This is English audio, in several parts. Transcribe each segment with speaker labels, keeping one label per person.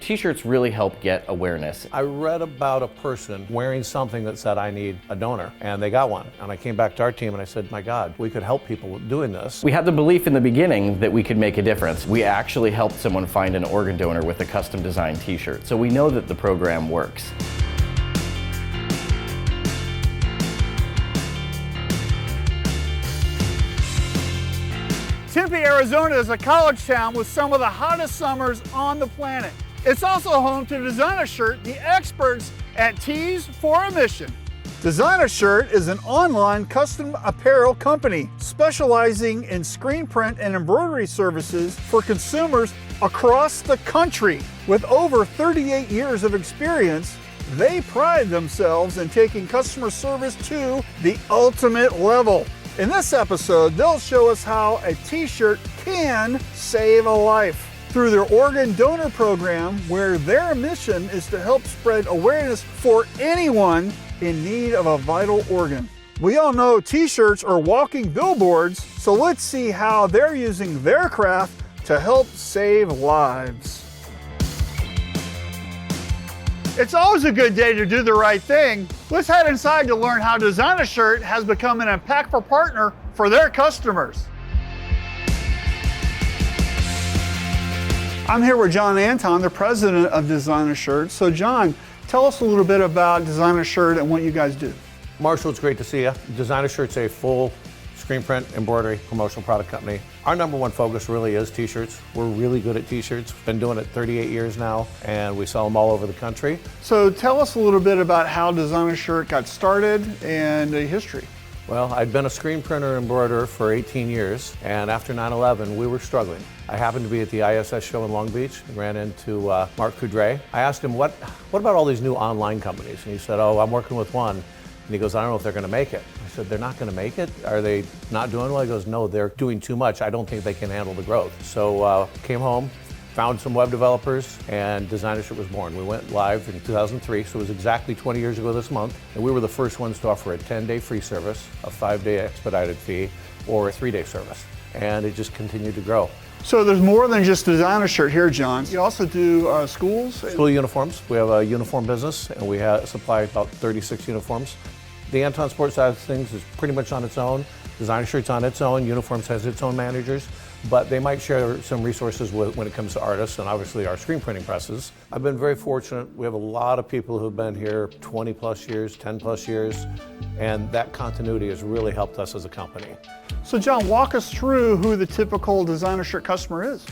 Speaker 1: T-shirts really help get awareness.
Speaker 2: I read about a person wearing something that said, I need a donor, and they got one. And I came back to our team and I said, my God, we could help people doing this.
Speaker 1: We had the belief in the beginning that we could make a difference. We actually helped someone find an organ donor with a custom designed T-shirt. So we know that the program works.
Speaker 3: Tempe, Arizona is a college town with some of the hottest summers on the planet. It's also home to Design a Shirt, the experts at Tees for a Mission. Design a Shirt is an online custom apparel company specializing in screen print and embroidery services for consumers across the country. With over 38 years of experience, they pride themselves in taking customer service to the ultimate level. In this episode, they'll show us how a t-shirt can save a life through their organ donor program, where their mission is to help spread awareness for anyone in need of a vital organ. We all know t-shirts are walking billboards, so let's see how they're using their craft to help save lives. It's always a good day to do the right thing. Let's head inside to learn how Design a Shirt has become an impactful partner for their customers. I'm here with John Anton, the president of Design a Shirt. So John, tell us a little bit about Design a Shirt and what you guys do.
Speaker 2: Marshall, it's great to see you. Design a Shirt's a full screen print, embroidery, promotional product company. Our number one focus really is t-shirts. We're really good at t-shirts. Been doing it 38 years now, and we sell them all over the country.
Speaker 3: So tell us a little bit about how Design a Shirt got started and the history.
Speaker 2: Well, I'd been a screen printer and embroiderer for 18 years, and after 9/11, we were struggling. I happened to be at the ISS show in Long Beach and ran into Mark Coudray. I asked him, what about all these new online companies? And he said, oh, I'm working with one. And he goes, I don't know if they're going to make it. I said, they're not going to make it? Are they not doing well? He goes, no, they're doing too much. I don't think they can handle the growth. So came home, found some web developers, and Design a Shirt was born. We went live in 2003, so it was exactly 20 years ago this month. And we were the first ones to offer a 10-day free service, a 5-day expedited fee, or a 3-day service. And it just continued to grow.
Speaker 3: So there's more than just Design a Shirt here, John. You also do schools?
Speaker 2: School uniforms. We have a uniform business, and we supply about 36 uniforms. The Anton Sports side of things is pretty much on its own. Design a Shirt's on its own. Uniforms has its own managers, but they might share some resources when it comes to artists and obviously our screen printing presses. I've been very fortunate. We have a lot of people who've been here 20 plus years, 10 plus years, and that continuity has really helped us as a company.
Speaker 3: So John, walk us through who the typical Design a Shirt customer is.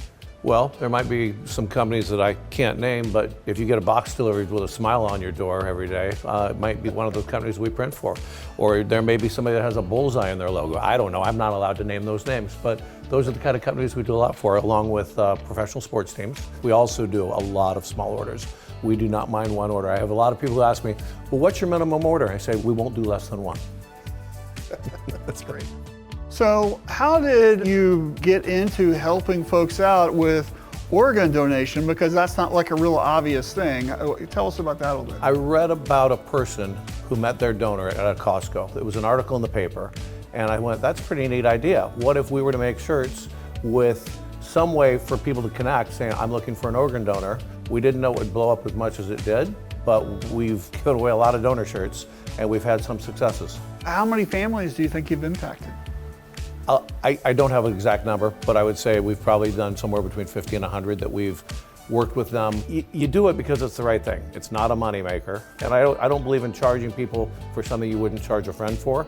Speaker 2: Well, there might be some companies that I can't name, but if you get a box delivered with a smile on your door every day, it might be one of those companies we print for. Or there may be somebody that has a bullseye in their logo. I don't know, I'm not allowed to name those names, but those are the kind of companies we do a lot for, along with professional sports teams. We also do a lot of small orders. We do not mind one order. I have a lot of people who ask me, well, what's your minimum order? I say, we won't do less than one.
Speaker 3: That's great. So how did you get into helping folks out with organ donation? Because that's not like a real obvious thing. Tell us about that a little bit.
Speaker 2: I read about a person who met their donor at a Costco. It was an article in the paper, and I went, that's a pretty neat idea. What if we were to make shirts with some way for people to connect, saying, I'm looking for an organ donor. We didn't know it would blow up as much as it did, but we've given away a lot of donor shirts, and we've had some successes.
Speaker 3: How many families do you think you've impacted?
Speaker 2: I don't have an exact number, but I would say we've probably done somewhere between 50 and 100 that we've worked with them. You do it because it's the right thing. It's not a moneymaker. And I don't believe in charging people for something you wouldn't charge a friend for.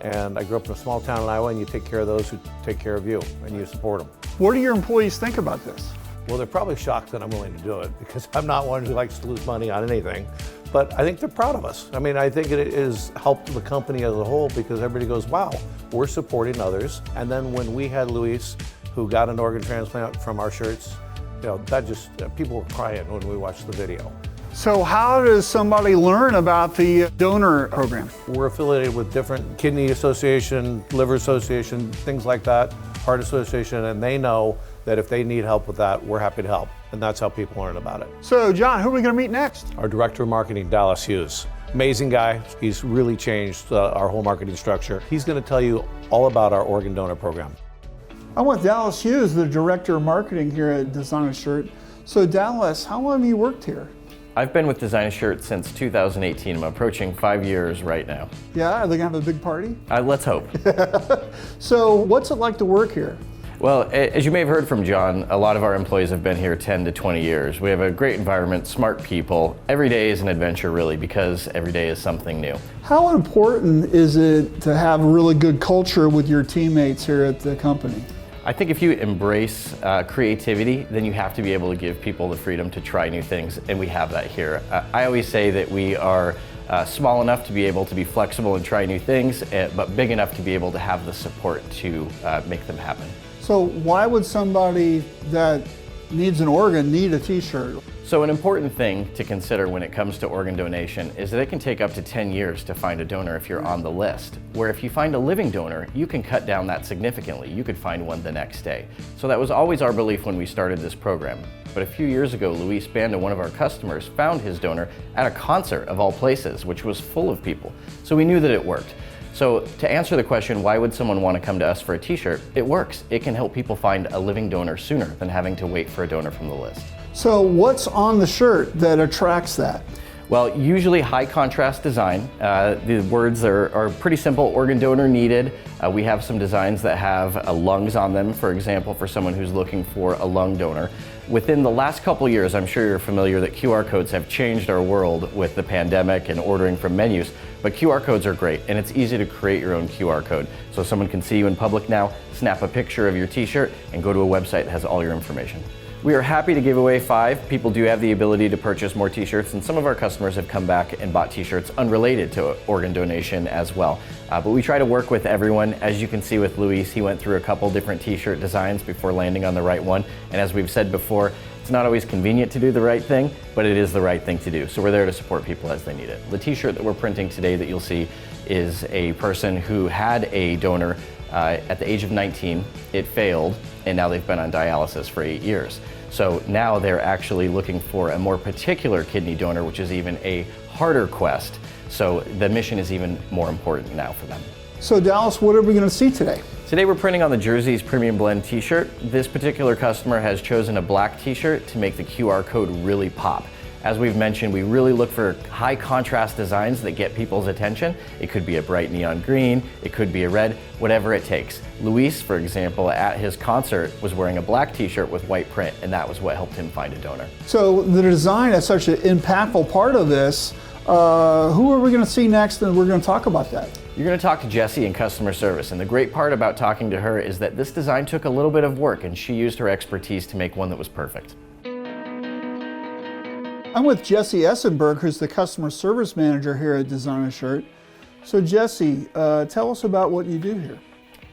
Speaker 2: And I grew up in a small town in Iowa, and you take care of those who take care of you, and you support them.
Speaker 3: What do your employees think about this?
Speaker 2: Well, they're probably shocked that I'm willing to do it, because I'm not one who likes to lose money on anything. But I think they're proud of us. I mean, I think it has helped the company as a whole, because everybody goes, wow, we're supporting others. And then when we had Luis, who got an organ transplant from our shirts, you know, that just, people were crying when we watched the video.
Speaker 3: So how does somebody learn about the donor program?
Speaker 2: We're affiliated with different kidney association, liver association, things like that, heart association, and they know that if they need help with that, we're happy to help. And that's how people learn about it.
Speaker 3: So John, who are we going to meet next?
Speaker 2: Our Director of Marketing, Dallas Hughes. Amazing guy. He's really changed our whole marketing structure. He's going to tell you all about our organ donor program.
Speaker 3: I'm with Dallas Hughes, the Director of Marketing here at Design a Shirt.
Speaker 4: So Dallas, how long have you worked here?
Speaker 1: I've been with Design a Shirt since 2018. I'm approaching 5 years right now.
Speaker 4: Yeah, are they gonna have a big party?
Speaker 1: Let's hope.
Speaker 4: So what's it like to work here?
Speaker 1: Well, as you may have heard from John, a lot of our employees have been here 10 to 20 years. We have a great environment, smart people. Every day is an adventure, really, because every day is something new.
Speaker 4: How important is it to have a really good culture with your teammates here at the company?
Speaker 1: I think if you embrace creativity, then you have to be able to give people the freedom to try new things, and we have that here. I always say that we are small enough to be able to be flexible and try new things, but big enough to be able to have the support to make them happen.
Speaker 4: So why would somebody that needs an organ need a t-shirt?
Speaker 1: So an important thing to consider when it comes to organ donation is that it can take up to 10 years to find a donor if you're on the list. Where if you find a living donor, you can cut down that significantly. You could find one the next day. So that was always our belief when we started this program. But a few years ago, Luis Banda, one of our customers, found his donor at a concert of all places, which was full of people. So we knew that it worked. So to answer the question, why would someone want to come to us for a t-shirt? It works. It can help people find a living donor sooner than having to wait for a donor from the list.
Speaker 4: So what's on the shirt that attracts that?
Speaker 1: Well, usually high contrast design. The words are pretty simple, organ donor needed. We have some designs that have lungs on them, for example, for someone who's looking for a lung donor. Within the last couple years, I'm sure you're familiar that QR codes have changed our world with the pandemic and ordering from menus, but QR codes are great, and it's easy to create your own QR code. So someone can see you in public now, snap a picture of your t-shirt, and go to a website that has all your information. We are happy to give away 5. People do have the ability to purchase more t-shirts, and some of our customers have come back and bought t-shirts unrelated to organ donation as well. But we try to work with everyone. As you can see with Luis, he went through a couple different t-shirt designs before landing on the right one. And as we've said before, it's not always convenient to do the right thing, but it is the right thing to do. So we're there to support people as they need it. The t-shirt that we're printing today that you'll see is a person who had a donor at the age of 19. It failed, and now they've been on dialysis for 8 years. So now they're actually looking for a more particular kidney donor, which is even a harder quest. So the mission is even more important now for them.
Speaker 4: So Dallas, what are we going to see today?
Speaker 1: Today we're printing on the JERZEES Premium Blend t-shirt. This particular customer has chosen a black t-shirt to make the QR code really pop. As we've mentioned, we really look for high contrast designs that get people's attention. It could be a bright neon green, it could be a red, whatever it takes. Luis, for example, at his concert was wearing a black t-shirt with white print, and that was what helped him find a donor.
Speaker 4: So the design is such an impactful part of this. Who are we going to see next, and we're going to talk about that?
Speaker 1: You're going to talk to Jessie in customer service, and the great part about talking to her is that this design took a little bit of work, and she used her expertise to make one that was perfect.
Speaker 4: I'm with Jessie Essenberg, who's the customer service manager here at Design a Shirt. So Jessie, tell us about what you do here.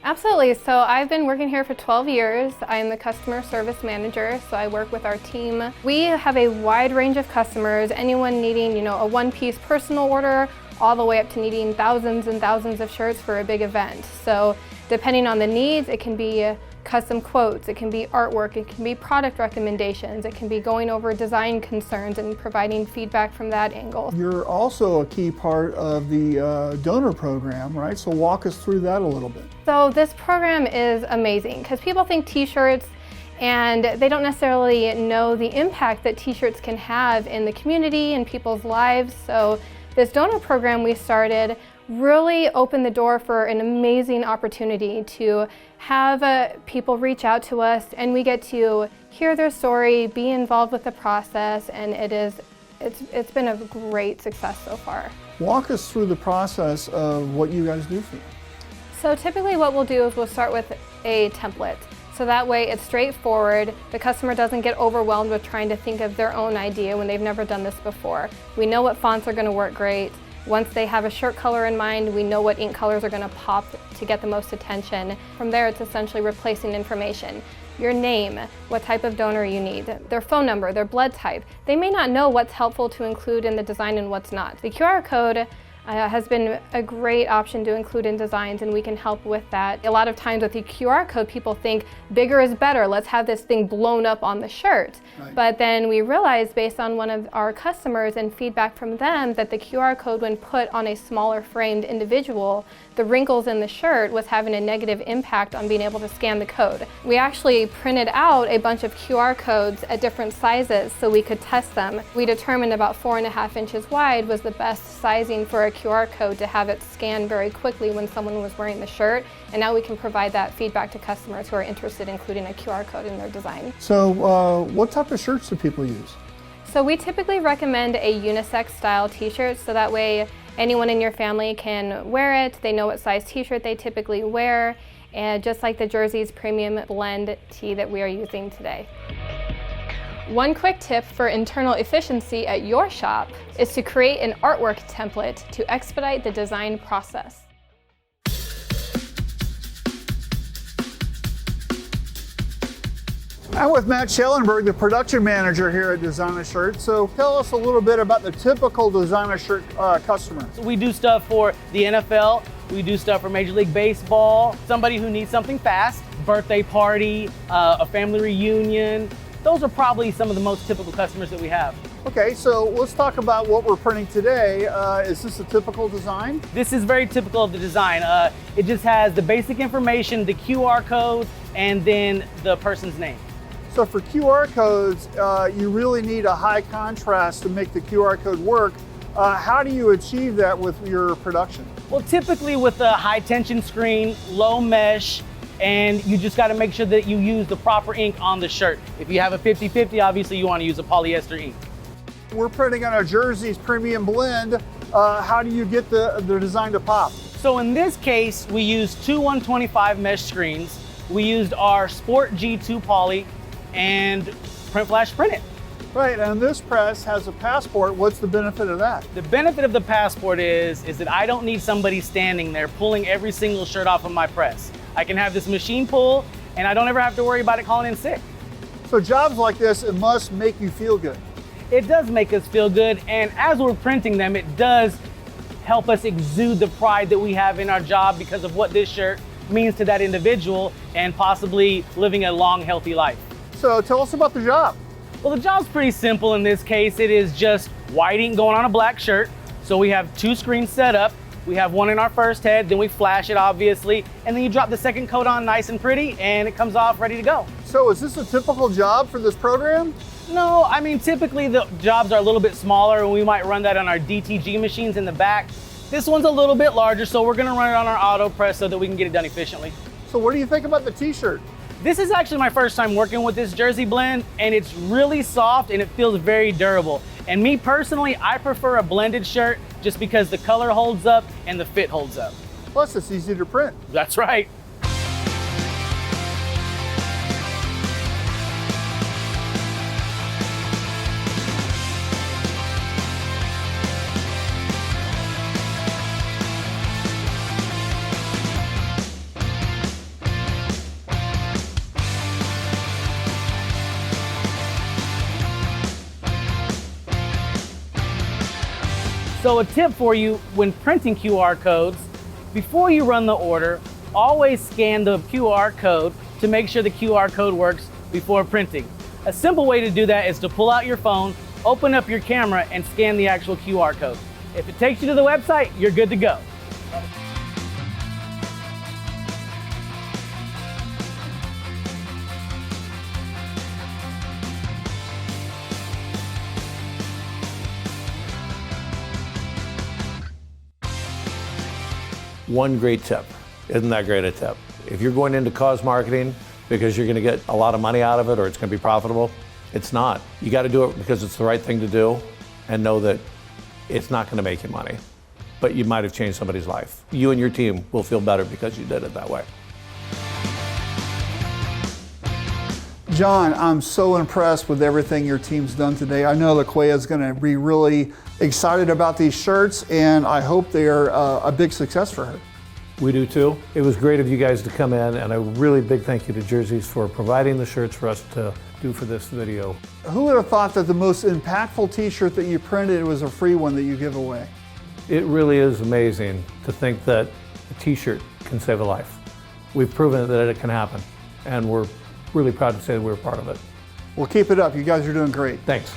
Speaker 5: Absolutely. So I've been working here for 12 years. I'm the customer service manager, so I work with our team. We have a wide range of customers, anyone needing, a one-piece personal order, all the way up to needing thousands and thousands of shirts for a big event. So depending on the needs, it can be custom quotes, it can be artwork, it can be product recommendations, it can be going over design concerns and providing feedback from that angle.
Speaker 4: You're also a key part of the donor program, right? So walk us through that a little bit.
Speaker 5: So this program is amazing because people think t-shirts and they don't necessarily know the impact that t-shirts can have in the community and people's lives. So this donor program we started really opened the door for an amazing opportunity to have people reach out to us, and we get to hear their story, be involved with the process, and it's been a great success so far.
Speaker 4: Walk us through the process of what you guys do for them.
Speaker 5: So typically what we'll do is we'll start with a template. So that way it's straightforward. The customer doesn't get overwhelmed with trying to think of their own idea when they've never done this before. We know what fonts are going to work great. Once they have a shirt color in mind, we know what ink colors are going to pop to get the most attention. From there, it's essentially replacing information. Your name, what type of donor you need, their phone number, their blood type. They may not know what's helpful to include in the design and what's not. The QR code has been a great option to include in designs, and we can help with that. A lot of times with the QR code, people think bigger is better. Let's have this thing blown up on the shirt.
Speaker 4: Right.
Speaker 5: But then we realized, based on one of our customers and feedback from them, that the QR code, when put on a smaller framed individual, the wrinkles in the shirt was having a negative impact on being able to scan the code. We actually printed out a bunch of QR codes at different sizes so we could test them. We determined about 4.5 inches wide was the best sizing for a QR code to have it scan very quickly when someone was wearing the shirt. And now we can provide that feedback to customers who are interested in including a QR code in their design.
Speaker 4: So what type of shirts do people use?
Speaker 5: So we typically recommend a unisex style t-shirt, so that way anyone in your family can wear it. They know what size t-shirt they typically wear, and just like the JERZEES premium blend tee that we are using today. One quick tip for internal efficiency at your shop is to create an artwork template to expedite the design process.
Speaker 4: I'm with Matt Schellenberg, the production manager here at Design Shirt. So tell us a little bit about the typical Design Shirt customer.
Speaker 6: So we do stuff for the NFL, we do stuff for Major League Baseball, somebody who needs something fast, birthday party, a family reunion. Those are probably some of the most typical customers that we have.
Speaker 4: Okay, so let's talk about what we're printing today. Is this a typical design?
Speaker 6: This is very typical of the design. It just has the basic information, the QR code, and then the person's name.
Speaker 4: So for QR codes, you really need a high contrast to make the QR code work. How do you achieve that with your production?
Speaker 6: Well, typically with a high tension screen, low mesh, and you just got to make sure that you use the proper ink on the shirt. If you have a 50-50, obviously you want to use a polyester ink.
Speaker 4: We're printing on a JERZEES premium blend. How do you get the design to pop?
Speaker 6: So in this case, we used two 125 mesh screens. We used our Sport G2 poly and print flash print it.
Speaker 4: Right, and this press has a passport. What's the benefit of that?
Speaker 6: The benefit of the passport is that I don't need somebody standing there pulling every single shirt off of my press. I can have this machine pull, and I don't ever have to worry about it calling in sick.
Speaker 4: So jobs like this, it must make you feel good.
Speaker 6: It does make us feel good, and as we're printing them, it does help us exude the pride that we have in our job because of what this shirt means to that individual and possibly living a long, healthy life.
Speaker 4: So tell us about the job.
Speaker 6: Well, the job's pretty simple in this case. It is just white ink going on a black shirt. So we have two screens set up. We have one in our first head, then we flash it obviously, and then you drop the second coat on nice and pretty, and it comes off ready to go.
Speaker 4: So is this a typical job for this program?
Speaker 6: No, I mean, typically the jobs are a little bit smaller, and we might run that on our DTG machines in the back. This one's a little bit larger, so we're gonna run it on our auto press so that we can get it done efficiently.
Speaker 4: So what do you think about the t-shirt?
Speaker 6: This is actually my first time working with this jersey blend, and it's really soft and it feels very durable. And me personally, I prefer a blended shirt just because the color holds up and the fit holds up.
Speaker 4: Plus it's easy to print.
Speaker 6: That's right. So a tip for you when printing QR codes, before you run the order, always scan the QR code to make sure the QR code works before printing. A simple way to do that is to pull out your phone, open up your camera, and scan the actual QR code. If it takes you to the website, you're good to go.
Speaker 2: One great tip. Isn't that great a tip? If you're going into cause marketing because you're going to get a lot of money out of it or it's going to be profitable, it's not. You got to do it because it's the right thing to do and know that it's not going to make you money, but you might have changed somebody's life. You and your team will feel better because you did it that way.
Speaker 4: John, I'm so impressed with everything your team's done today. I know LaQuea is going to be really excited about these shirts, and I hope they are a big success for her.
Speaker 2: We do too. It was great of you guys to come in, and a really big thank you to JERZEES for providing the shirts for us to do for this video.
Speaker 4: Who would have thought that the most impactful t-shirt that you printed was a free one that you give away?
Speaker 2: It really is amazing to think that a t-shirt can save a life. We've proven that it can happen, and we're really proud to say that we're part of it.
Speaker 4: Well, keep it up. You guys are doing great.
Speaker 2: Thanks.